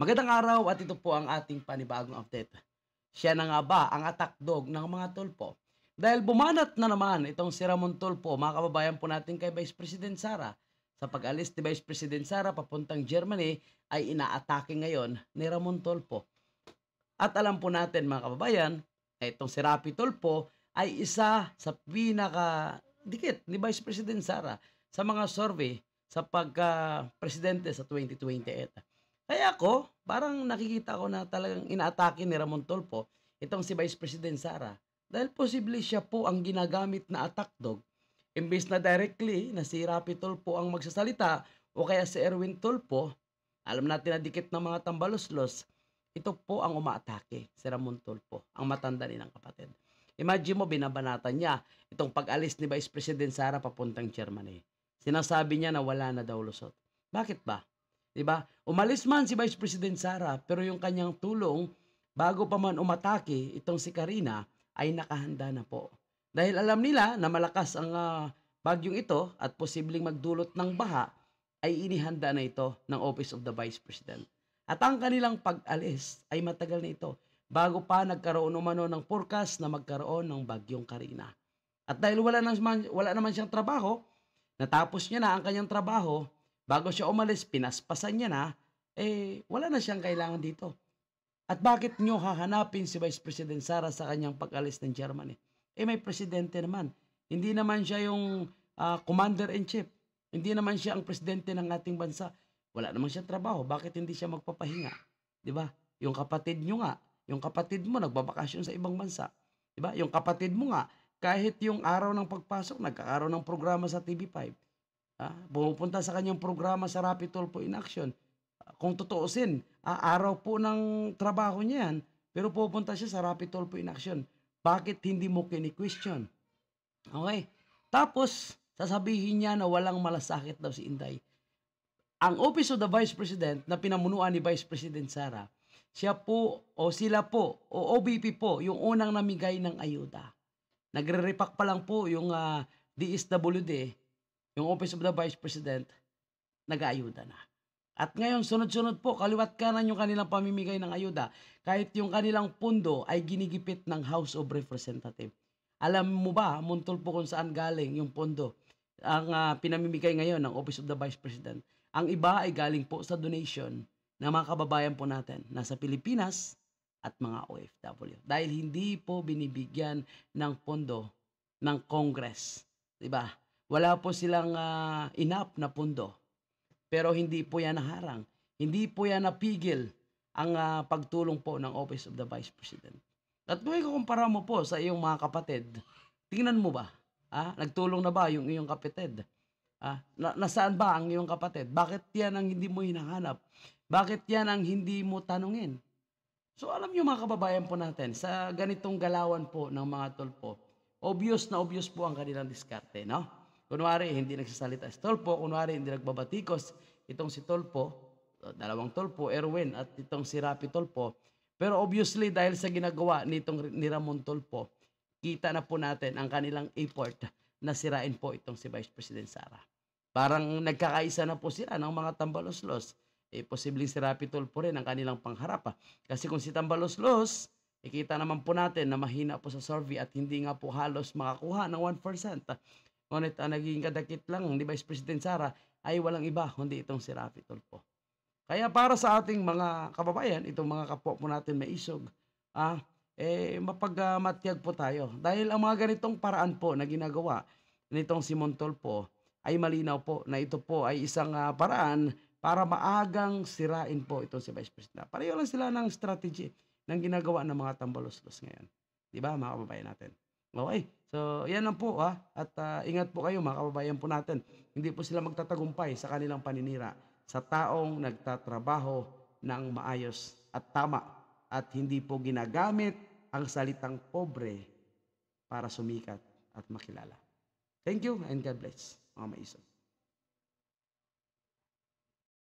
Magandang araw at ito po ang ating panibagong update. Siya na nga ba ang attack dog ng mga tulpo? Dahil bumanat na naman itong si Ramon Tulfo, mga kababayan po natin kay Vice President Sara. Sa pag-alis ni Vice President Sara papuntang Germany ay inaatake ngayon ni Ramon Tulfo. At alam po natin mga kababayan, itong si Rapi Tulfo ay isa sa pinaka-dikit ni Vice President Sara sa mga survey sa pagka-presidente sa 2028. Kaya ako, parang nakikita ko na talagang inaatake ni Ramon Tulfo itong si Vice President Sara dahil posible siya po ang ginagamit na attack dog. Imbes na directly na si Rapi Tulfo ang magsasalita o kaya si Erwin Tulfo, alam natin na dikit ng mga tambaluslos, ito po ang umaatake, si Ramon Tulfo, ang matanda nilang kapatid. Imagine mo, binabanatan niya itong pag-alis ni Vice President Sara papuntang Germany. Sinasabi niya na wala na daw lusot. Bakit ba? 'Di ba? Umalis man si Vice President Sara, pero yung kanyang tulong bago pa man umatake itong si Karina ay nakahanda na po. Dahil alam nila na malakas ang bagyong ito at posibleng magdulot ng baha, ay inihanda na ito ng Office of the Vice President. At ang kanilang pag-alis ay matagal na ito bago pa nagkaroon umano ng forecast na magkaroon ng bagyong Karina. At dahil wala naman siyang trabaho, natapos niya na ang kanyang trabaho, bago siya umalis, pinaspasan niya na, wala na siyang kailangan dito. At bakit niyo hahanapin si Vice President Sara sa kanyang pag-alis ng Germany? May presidente naman. Hindi naman siya yung commander-in-chief. Hindi naman siya ang presidente ng ating bansa. Wala naman siya trabaho. Bakit hindi siya magpapahinga? 'Di ba? Yung kapatid niyo nga, yung kapatid mo nagbabakasyon sa ibang bansa. 'Di ba? Yung kapatid mo nga, kahit yung araw ng pagpasok, nagkakaroon ng programa sa TV5. Pumupunta sa kanyang programa sa Rapi Tulfo in Action. Kung tutuusin, araw po ng trabaho niya yan, pero pupunta siya sa Rapi Tulfo in Action. Bakit hindi mo kini-question? Okay? Tapos, sasabihin niya na walang malasakit daw si Inday. Ang Office of the Vice President na pinamunuan ni Vice President Sara, siya po o sila po o OBP po yung unang namigay ng ayuda. Nagre-repack pa lang po yung DSWD, yung Office of the Vice President, nag-aayuda na. At ngayon, sunod-sunod po, kaliwat kanan yung kanilang pamimigay ng ayuda, kahit yung kanilang pundo ay ginigipit ng House of Representatives. Alam mo ba, Montol po kung saan galing yung pondo ang pinamimigay ngayon ng Office of the Vice President? Ang iba ay galing po sa donation ng mga kababayan po natin nasa Pilipinas at mga OFW. Dahil hindi po binibigyan ng pondo ng Congress. Diba? Wala po silang enough na pondo. Pero hindi po yan naharang. Hindi po yan napigil ang pagtulong po ng Office of the Vice President. At kung ikukumpara mo po sa iyong mga kapatid, tingnan mo ba? Nagtulong na ba yung iyong kapatid? Nasaan ba ang iyong kapatid? Bakit yan ang hindi mo hinahanap? Bakit yan ang hindi mo tanungin? So alam niyo mga kababayan po natin, sa ganitong galawan po ng mga Tulfo, obvious na obvious po ang kanilang diskarte, no? Kunwari, hindi nagsasalita si Tulfo, kunwari, hindi nagbabatikos itong si Tulfo, dalawang Tulfo, Erwin, at itong si Rapi Tulfo. Pero obviously, dahil sa ginagawa ni Ramon Tulfo, kita na po natin ang kanilang effort na sirain po itong si Vice President Sara. Parang nagkakaisa na po sila ng mga tambaloslos. Posibleng si Rapi Tulfo rin ang kanilang pangharap. Kasi kung si tambaloslos, ikita naman po natin na mahina po sa survey at hindi nga po halos makakuha ng 1%. Ngunit ang naging kadakit lang ni Vice President Sara ay walang iba kundi itong si Rapi Tulfo. Kaya para sa ating mga kababayan, itong mga kapwa po natin may isog, mapagmatyag po tayo. Dahil ang mga ganitong paraan po na ginagawa nitong si Montolpo ay malinaw po na ito po ay isang paraan para maagang sirain po itong si Vice President. Pareho lang sila ng strategy ng ginagawa ng mga tambaluslos ngayon. Di ba mga kababayan natin? Okay, so yan lang po at ingat po kayo mga kababayan po natin. Hindi po sila magtatagumpay sa kanilang paninira sa taong nagtatrabaho ng maayos at tama at hindi po ginagamit ang salitang pobre para sumikat at makilala. Thank you and God bless mga maisog.